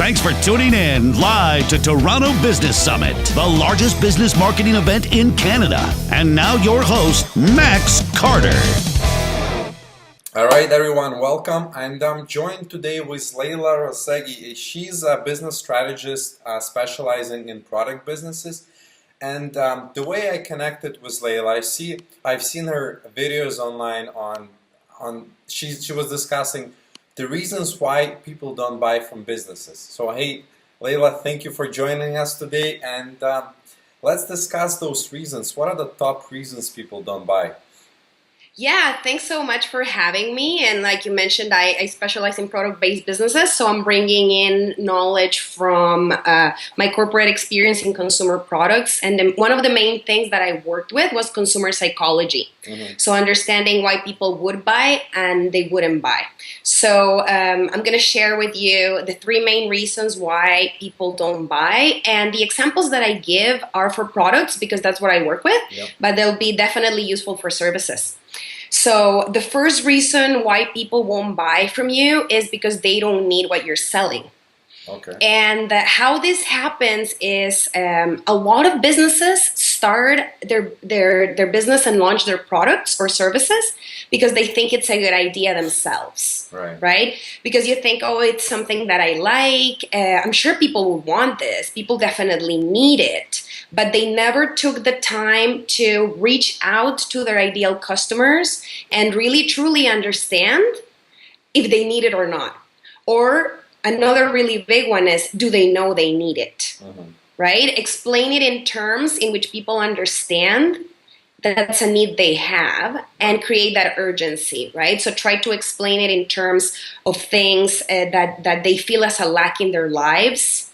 Thanks for tuning in live to Toronto Business Summit, the largest business marketing event in Canada. And now your host, Max Carter. All right, everyone, welcome. And I'm joined today with Leyla Razeghi. She's a business strategist specializing in product businesses. And the way I connected with Leyla, I've seen her videos online she was discussing the reasons why people don't buy from businesses. So hey, Leyla, thank you for joining us today, and let's discuss those reasons. What are the top reasons people don't buy? Yeah, thanks so much for having me. And like you mentioned, I specialize in product-based businesses, so I'm bringing in knowledge from my corporate experience in consumer products. And then one of the main things that I worked with was consumer psychology. Mm-hmm. So understanding why people would buy and they wouldn't buy. So I'm going to share with you the three main reasons why people don't buy. And the examples that I give are for products because that's what I work with, but they'll be definitely useful for services. So the first reason why people won't buy from you is because they don't need what you're selling. Okay. And how this happens is a lot of businesses start their business and launch their products or services because they think it's a good idea themselves, right? Because you think, oh, it's something that I like. I'm sure people would want this. People definitely need it. But they never took the time to reach out to their ideal customers and really truly understand if they need it or not. Or another really big one is, do they know they need it, right? Explain it in terms in which people understand that that's a need they have and create that urgency, right? So try to explain it in terms of things that they feel as a lack in their lives.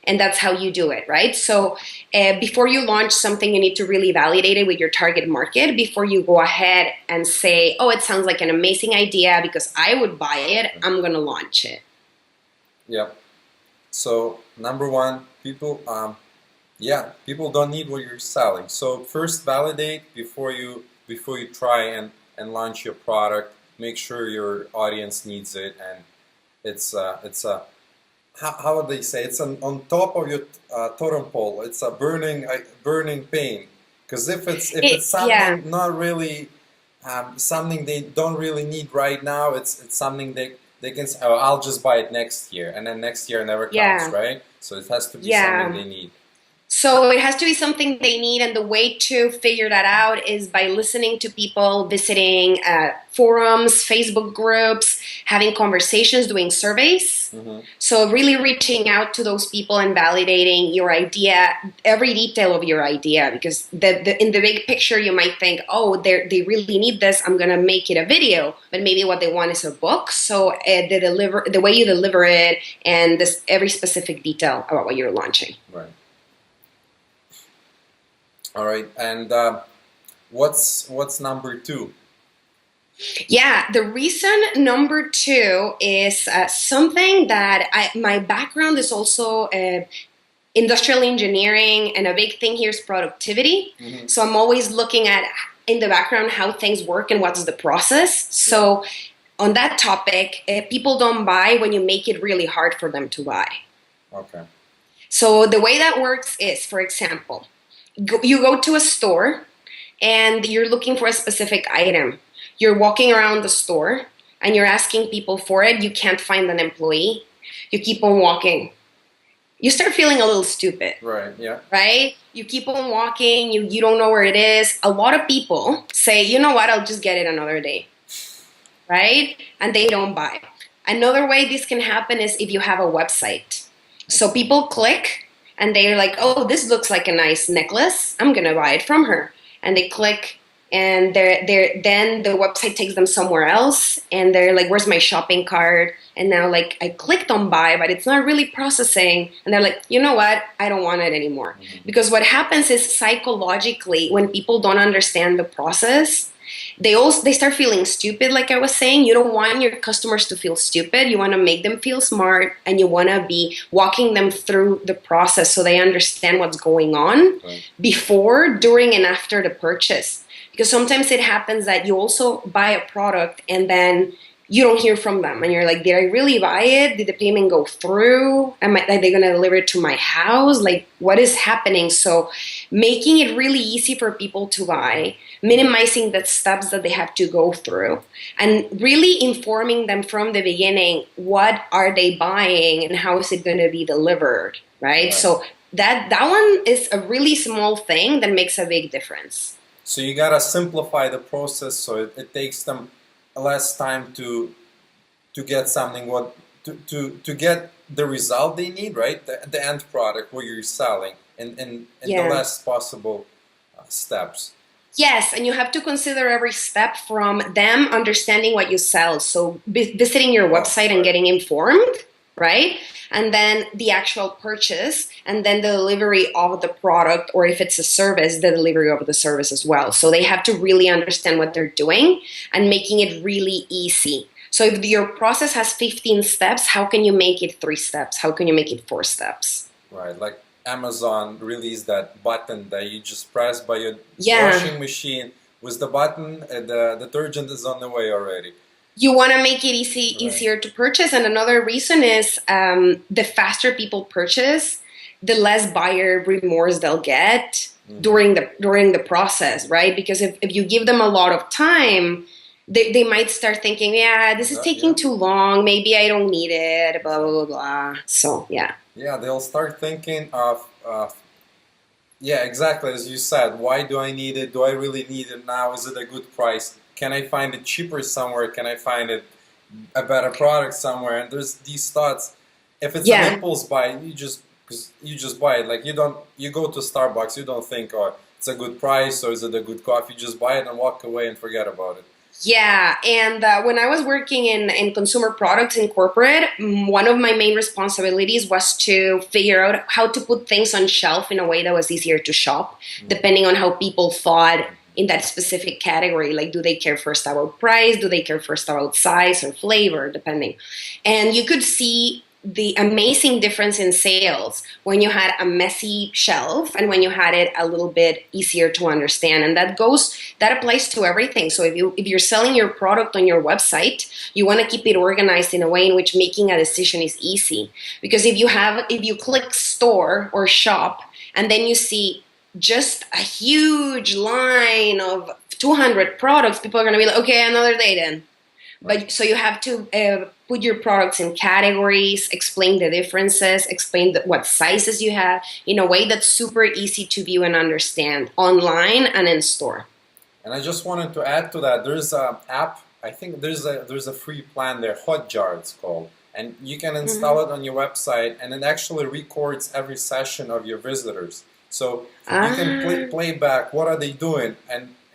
And that's how you do it, right? So before you launch something, you need to really validate it with your target market before you go ahead and say, oh, it sounds like an amazing idea because I would buy it. I'm going to launch it. Yep. So number one, people don't need what you're selling. So first validate before you try and launch your product. Make sure your audience needs it, and it's a how would they say? It's on top of your totem pole. It's a burning pain. Because if it's something not really something they don't really need right now, it's something they can say, oh, I'll just buy it next year, and then next year never comes, right? So it has to be something they need. So it has to be something they need, and the way to figure that out is by listening to people, visiting forums, Facebook groups, having conversations, doing surveys. So really reaching out to those people and validating your idea, every detail of your idea, because in the big picture you might think, oh, they really need this, I'm going to make it a video, but maybe what they want is a book. So the way you deliver it and every specific detail about what you're launching. Right. All right, and what's number two? Yeah, the reason number two is something that my background is also industrial engineering, and a big thing here is productivity. So I'm always looking at in the background how things work and what's the process. So on that topic, people don't buy when you make it really hard for them to buy. Okay. So the way that works is, for example, you go to a store and you're looking for a specific item. You're walking around the store and you're asking people for it. You can't find an employee. You keep on walking. You start feeling a little stupid. Right, yeah. Right? You keep on walking. You don't know where it is. A lot of people say, you know what, I'll just get it another day. Right? And they don't buy. Another way this can happen is if you have a website. So people click and they're like, oh, this looks like a nice necklace. I'm going to buy it from her. And they click, and then the website takes them somewhere else. And they're like, where's my shopping cart? And now, like, I clicked on buy, but it's not really processing. And they're like, you know what? I don't want it anymore. Because what happens is psychologically, when people don't understand the process, they start feeling stupid, like I was saying. You don't want your customers to feel stupid. You want to make them feel smart, and you want to be walking them through the process so they understand what's going on before, during, and after the purchase. Because sometimes it happens that you also buy a product and then you don't hear from them, and you're like, did I really buy it? Did the payment go through? Are they going to deliver it to my house? Like, what is happening? So making it really easy for people to buy, minimizing the steps that they have to go through, and really informing them from the beginning, what are they buying and how is it going to be delivered, right? So that one is a really small thing that makes a big difference. So you gotta simplify the process so it takes them less time to get something to get the result they need, right? The end product where you're selling in the less possible steps. Yes, and you have to consider every step from them understanding what you sell. So visiting your website and getting informed, right? And then the actual purchase, and then the delivery of the product, or if it's a service, the delivery of the service as well. So they have to really understand what they're doing and making it really easy. So if your process has 15 steps, how can you make it 3 steps? How can you make it 4 steps? Right, like Amazon released that button that you just press by your washing machine. With the button, the detergent is on the way already. You want to make it easier to purchase, and another reason is the faster people purchase, the less buyer remorse they'll get during the process, right? Because if you give them a lot of time, they might start thinking, yeah, this is taking too long, maybe I don't need it, blah, blah, blah, blah. So, yeah. Yeah, they'll start thinking of, yeah, exactly as you said, why do I need it? Do I really need it now? Is it a good price? Can I find it cheaper somewhere? Can I find it a better product somewhere? And there's these thoughts. If it's an impulse buy, you just buy it. Like you go to Starbucks, you don't think, oh, it's a good price or is it a good coffee? You just buy it and walk away and forget about it. Yeah, and when I was working in consumer products in corporate, one of my main responsibilities was to figure out how to put things on shelf in a way that was easier to shop, depending on how people thought in that specific category. Like, do they care first about price? Do they care first about size or flavor, depending? And you could see the amazing difference in sales when you had a messy shelf and when you had it a little bit easier to understand. And that applies to everything. So if you're selling your product on your website, you want to keep it organized in a way in which making a decision is easy. Because if you click store or shop and then you see just a huge line of 200 products, people are going to be like, okay, another day then. But so you have to put your products in categories, explain the differences, explain what sizes you have in a way that's super easy to view and understand online and in store. And I just wanted to add to that. There's an app. I think there's a free plan there. Hotjar it's called, and you can install it on your website, and it actually records every session of your visitors. So you can play back. What are they doing?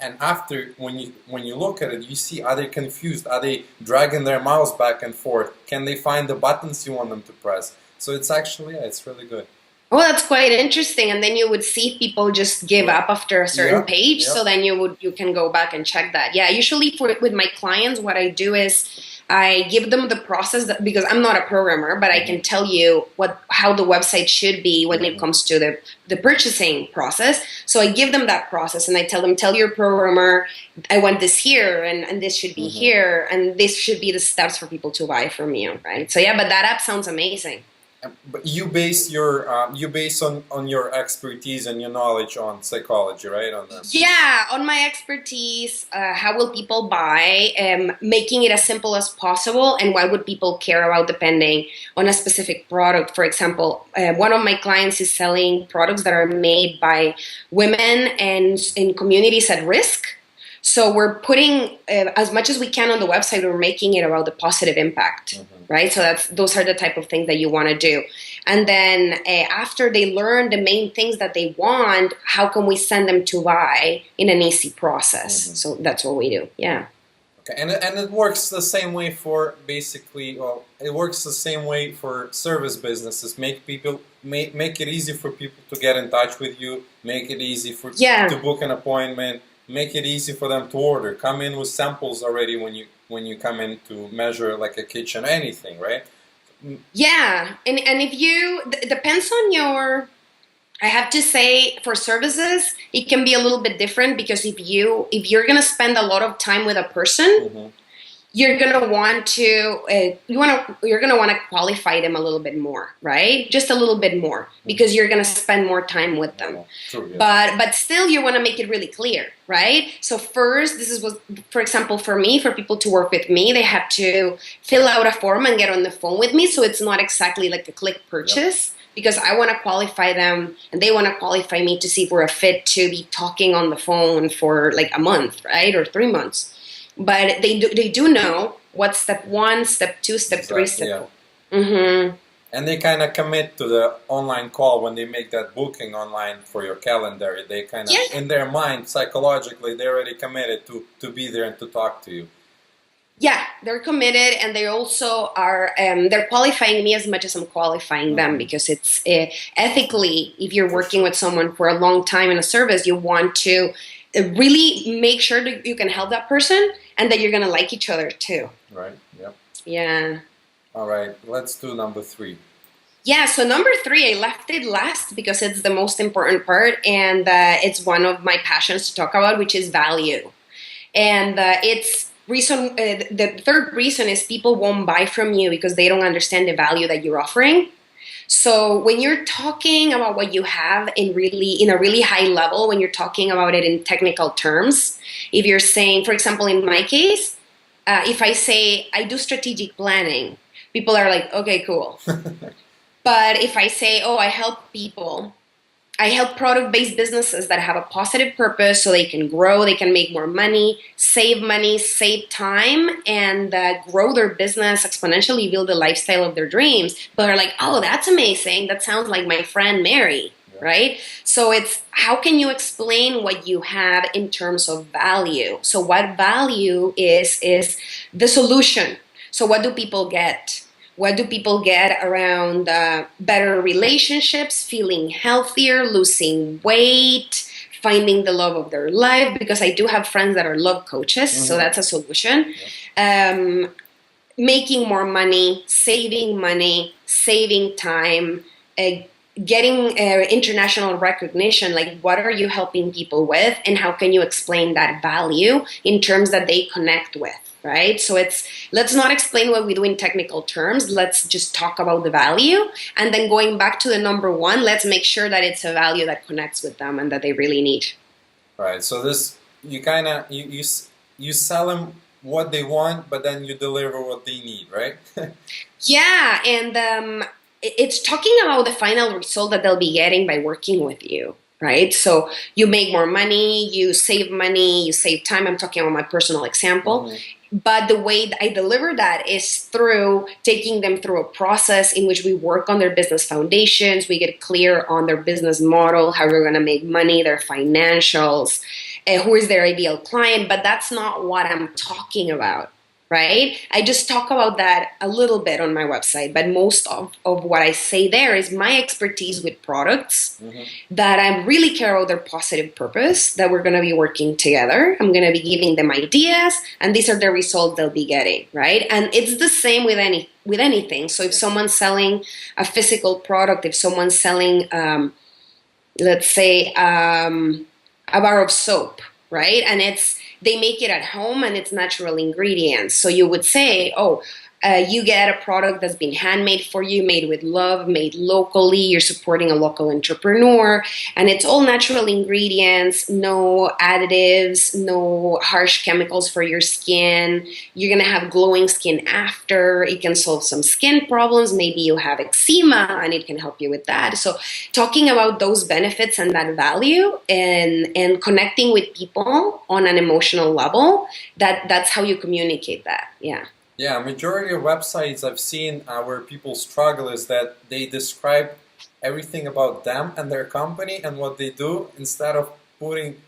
And after, when you look at it, you see, are they confused? Are they dragging their mouse back and forth? Can they find the buttons you want them to press? So it's actually, it's really good. Oh, that's quite interesting. And then you would see people just give up after a certain page. So then you can go back and check that. Yeah, usually with my clients, what I do is I give them the process because I'm not a programmer, but I can tell you how the website should be when it comes to the purchasing process. So I give them that process and I tell them, tell your programmer, I want this here and this should be here and this should be the steps for people to buy from you, right? So yeah, but that app sounds amazing. But you base on your expertise and your knowledge on psychology, right? Yeah, on my expertise, how will people buy, making it as simple as possible, and what would people care about depending on a specific product. For example, one of my clients is selling products that are made by women and in communities at risk. So we're putting as much as we can on the website. We're making it about the positive impact, right? So those are the type of things that you want to do. And then after they learn the main things that they want, how can we send them to buy in an easy process? So that's what we do. Yeah. Okay, and it works the same way for it works the same way for service businesses. Make it easy for people to get in touch with you. Make it easy to book an appointment. Make it easy for them to order. Come in with samples already when you come in to measure like a kitchen, anything, right? Yeah, and if it depends on your. I have to say, for services, it can be a little bit different because if you're gonna spend a lot of time with a person, you're gonna want to you're gonna want to qualify them a little bit more, right? Just a little bit more, because you're gonna spend more time with them. Yeah, true, yeah. But still, you want to make it really clear, right? So first, this is what, for example, for me, for people to work with me, they have to fill out a form and get on the phone with me, so it's not exactly like a click purchase. Because I want to qualify them and they want to qualify me to see if we're a fit to be talking on the phone for like a month, right? Or 3 months. But they do know what step 1, step 2, step 3, step 4. Mm-hmm. And they kind of commit to the online call when they make that booking online for your calendar. They kind of, in their mind, psychologically, they're already committed to be there and to talk to you. Yeah, they're committed, and they also are, they're qualifying me as much as I'm qualifying them, because it's ethically, if you're working with someone for a long time in a service, you want to really make sure that you can help that person and that you're going to like each other too. Right, yep. Yeah. All right, let's do number 3. Yeah, so number 3, I left it last because it's the most important part, and it's one of my passions to talk about, which is value. And the third reason is people won't buy from you because they don't understand the value that you're offering. So when you're talking about what you have in a really high level, when you're talking about it in technical terms, if you're saying, for example, in my case, if I say I do strategic planning, people are like, okay, cool. But if I say, oh, I help product-based businesses that have a positive purpose so they can grow, they can make more money, save time, and grow their business exponentially, build the lifestyle of their dreams. But they're like, oh, that's amazing. That sounds like my friend Mary, right? So it's how can you explain what you have in terms of value? So what value is the solution. So what do people get? What do people get around better relationships, feeling healthier, losing weight, finding the love of their life? Because I do have friends that are love coaches, so that's a solution. Making more money, saving time, getting international recognition. Like, what are you helping people with, and how can you explain that value in terms that they connect with? Right? So let's not explain what we do in technical terms. Let's just talk about the value. And then going back to the number 1, let's make sure that it's a value that connects with them and that they really need. Right. So this, you kind of, you sell them what they want, but then you deliver what they need, right? Yeah. And it's talking about the final result that they'll be getting by working with you. Right? So you make more money, you save time. I'm talking about my personal example. But the way I deliver that is through taking them through a process in which we work on their business foundations. We get clear on their business model, how they're going to make money, their financials, who is their ideal client. But that's not what I'm talking about. Right? I just talk about that a little bit on my website, but most of what I say there is my expertise with products that I really care about their positive purpose, that we're going to be working together. I'm going to be giving them ideas, and these are the results they'll be getting, right? And it's the same with anything. So if someone's selling a physical product, if someone's selling, let's say, a bar of soap, right? And they make it at home and it's natural ingredients. So you would say, you get a product that's been handmade for you, made with love, made locally. You're supporting a local entrepreneur, and it's all natural ingredients, no additives, no harsh chemicals for your skin. You're going to have glowing skin after. It can solve some skin problems. Maybe you have eczema and it can help you with that. So talking about those benefits and that value and connecting with people on an emotional level, that's how you communicate that. Yeah. Yeah, majority of websites I've seen where people struggle is that they describe everything about them and their company and what they do instead of putting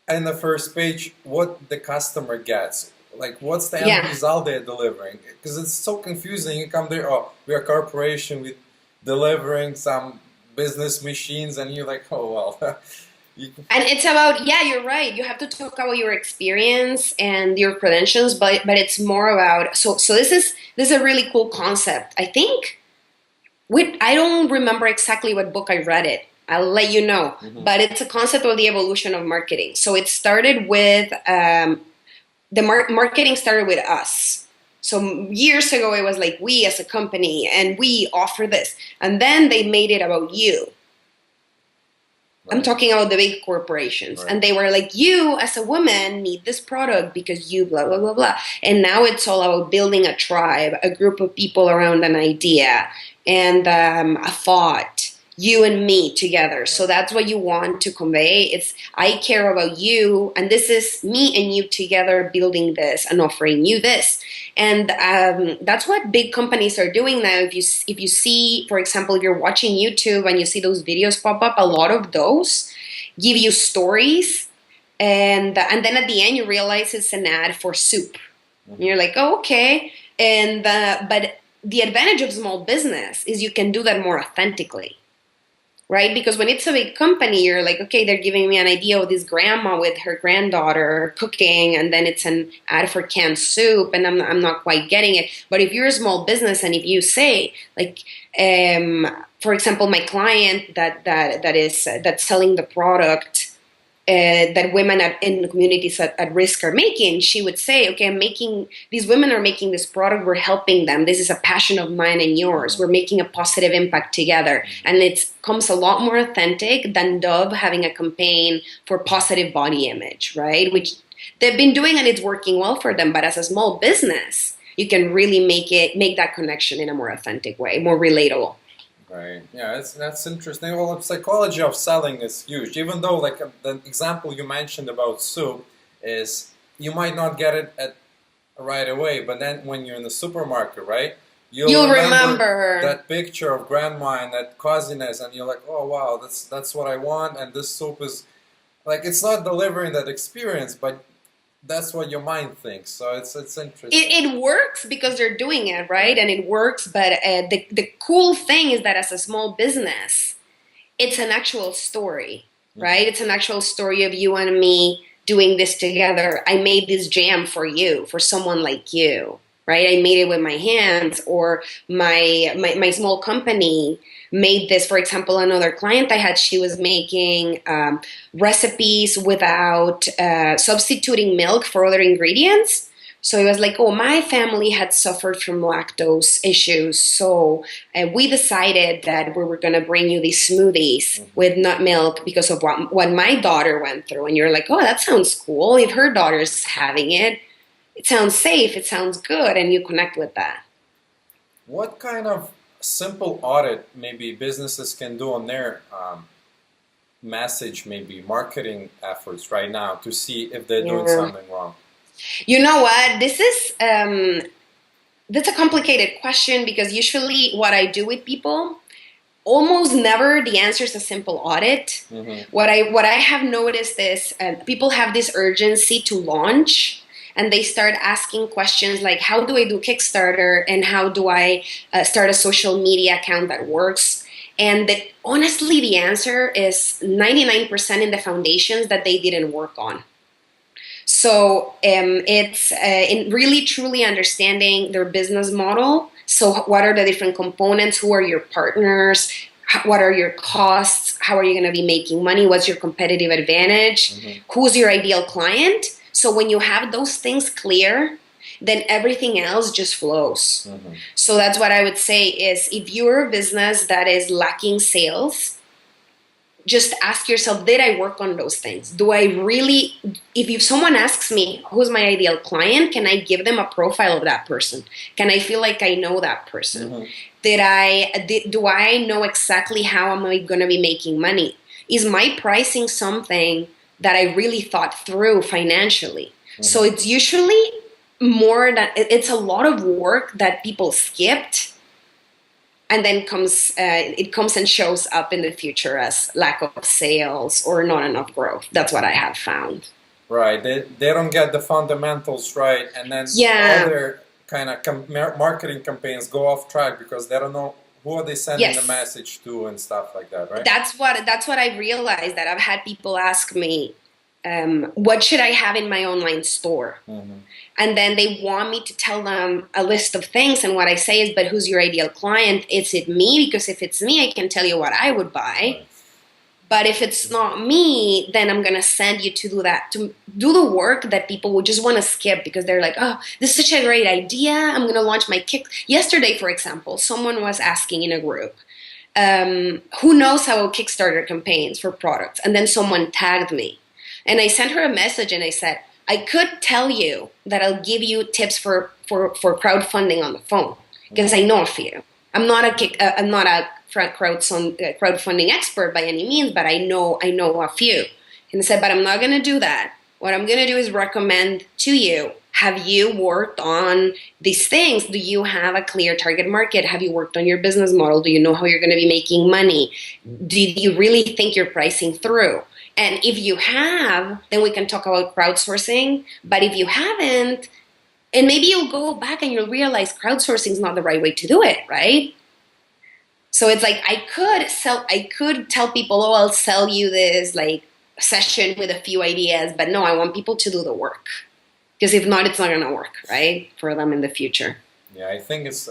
in the first page what the customer gets. Like, what's the end result they're delivering? Because it's so confusing. You come there, we're a corporation with delivering some business machines, and you're like, oh, well... And it's about, you're right. You have to talk about your experience and your credentials, but it's more about, so this is a really cool concept. I think, I don't remember exactly what book I read it. I'll let you know. But it's a concept of the evolution of marketing. So it started with marketing started with us. So years ago, it was like we as a company and we offer this. And then they made it about you. I'm talking about the big corporations. And they were like, you as a woman need this product because you blah, blah, blah, blah. And now it's all about building a tribe, a group of people around an idea and a thought, you and me together. So that's what you want to convey. It's, I care about you, and this is me and you together building this and offering you this. And that's what big companies are doing now. If you see, for example, if you're watching YouTube and you see those videos pop up, a lot of those give you stories, and then at the end you realize it's an ad for soup. And you're like, oh, okay. And but the advantage of small business is you can do that more authentically. Right? Because when it's a big company, you're like, okay, they're giving me an idea of this grandma with her granddaughter cooking, and then it's an ad for canned soup, and I'm not quite getting it. But if you're a small business, and if you say, like, for example, my client that's selling the product that women in the communities at risk are making, she would say, okay, these women are making this product, we're helping them. This is a passion of mine and yours. We're making a positive impact together. And it comes a lot more authentic than Dove having a campaign for positive body image, right? Which they've been doing and it's working well for them. But as a small business, you can really make that connection in a more authentic way, more relatable. Right. Yeah, that's interesting. Well, the psychology of selling is huge. Even though, like the example you mentioned about soup is you might not get it right away, but then when you're in the supermarket, right, you'll remember that picture of grandma and that coziness, and you're like, oh wow, that's what I want, and this soup is like, it's not delivering that experience, but that's what your mind thinks. So it's interesting. It works because they're doing it, right? And it works. But the cool thing is that as a small business, it's an actual story, right? It's an actual story of you and me doing this together. I made this jam for you, for someone like you, right? I made it with my hands, or my small company made this. For example, another client I had, she was making recipes without substituting milk for other ingredients. So it was like, oh, my family had suffered from lactose issues. So we decided that we were going to bring you these smoothies with nut milk because of what my daughter went through. And you're like, oh, that sounds cool. If her daughter's having it, it sounds safe, it sounds good, and you connect with that. What kind of simple audit maybe businesses can do on their message, maybe marketing efforts right now to see if they're doing something wrong? You know what? That's a complicated question, because usually what I do with people, almost never the answer is a simple audit. What I have noticed is people have this urgency to launch, and they start asking questions like, how do I do Kickstarter, and how do I start a social media account that works? And honestly, the answer is 99% in the foundations that they didn't work on. So it's in really truly understanding their business model. So what are the different components? Who are your partners? What are your costs? How are you going to be making money? What's your competitive advantage? Who's your ideal client? So when you have those things clear, then everything else just flows. So that's what I would say is, if you're a business that is lacking sales, just ask yourself, did I work on those things? Do I really, if someone asks me, who's my ideal client, can I give them a profile of that person? Can I feel like I know that person? Do I know exactly how am I going to be making money? Is my pricing something that I really thought through financially? So it's usually more that it's a lot of work that people skipped, and then it comes and shows up in the future as lack of sales or not enough growth. That's what I have found. Right. They don't get the fundamentals right, and then other kind of marketing campaigns go off track because they don't know who are they sending the message to and stuff like that, right? That's what I realized, that I've had people ask me, what should I have in my online store? And then they want me to tell them a list of things, and what I say is, but who's your ideal client? Is it me? Because if it's me, I can tell you what I would buy. But if it's not me, then I'm gonna send you to do that, to do the work that people would just want to skip because they're like, oh, this is such a great idea. I'm gonna launch my kick. Yesterday, for example, someone was asking in a group, who knows how Kickstarter campaigns for products? And then someone tagged me. And I sent her a message and I said, I could tell you that I'll give you tips for crowdfunding on the phone because I know a few. I'm not a crowdfunding expert by any means, but I know a few. And I said, but I'm not going to do that. What I'm going to do is recommend to you, have you worked on these things? Do you have a clear target market? Have you worked on your business model? Do you know how you're going to be making money? Do you really think you're pricing through? And if you have, then we can talk about crowdsourcing. But if you haven't, and maybe you'll go back and you'll realize crowdsourcing is not the right way to do it, right? So it's like I could tell people, oh, I'll sell you this like session with a few ideas, but no, I want people to do the work. Because if not, it's not going to work, right, for them in the future. Yeah, I think as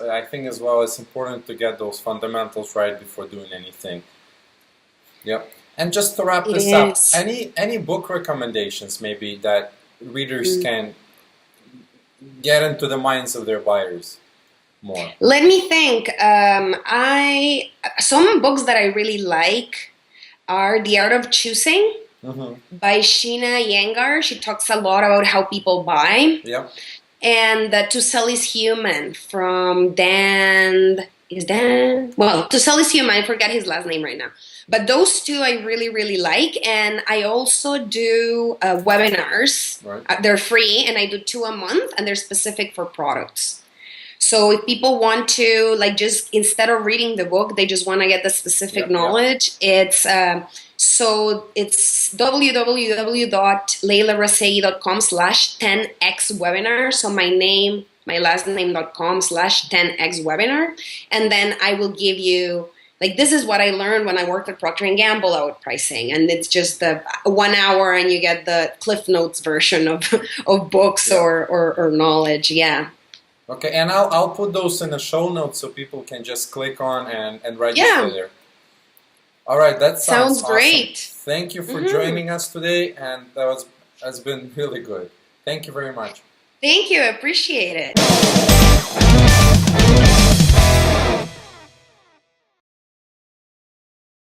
well it's important to get those fundamentals right before doing anything. Yep. And just to wrap this up, any book recommendations maybe that readers can get into the minds of their buyers more? Let me think. Some books that I really like are The Art of Choosing by Sheena Iyengar. She talks a lot about how people buy. Yeah. And To Sell is Human from Dan. To Sell is Human. I forgot his last name right now. But those two I really, really like. And I also do webinars. Right. They're free, and I do 2 a month, and they're specific for products. So if people want to, like, just instead of reading the book, they just want to get the specific knowledge, it's www.leylarazeghi.com/10x-webinar. So my last name.com/10x-webinar. And then I will give you, like, this is what I learned when I worked at Procter & Gamble out pricing. And it's just the 1 hour and you get the Cliff Notes version of books or knowledge. Yeah. Okay, and I'll put those in the show notes so people can just click on and register there. All right, that sounds awesome. Great. Thank you for joining us today, and has been really good. Thank you very much. Thank you, I appreciate it.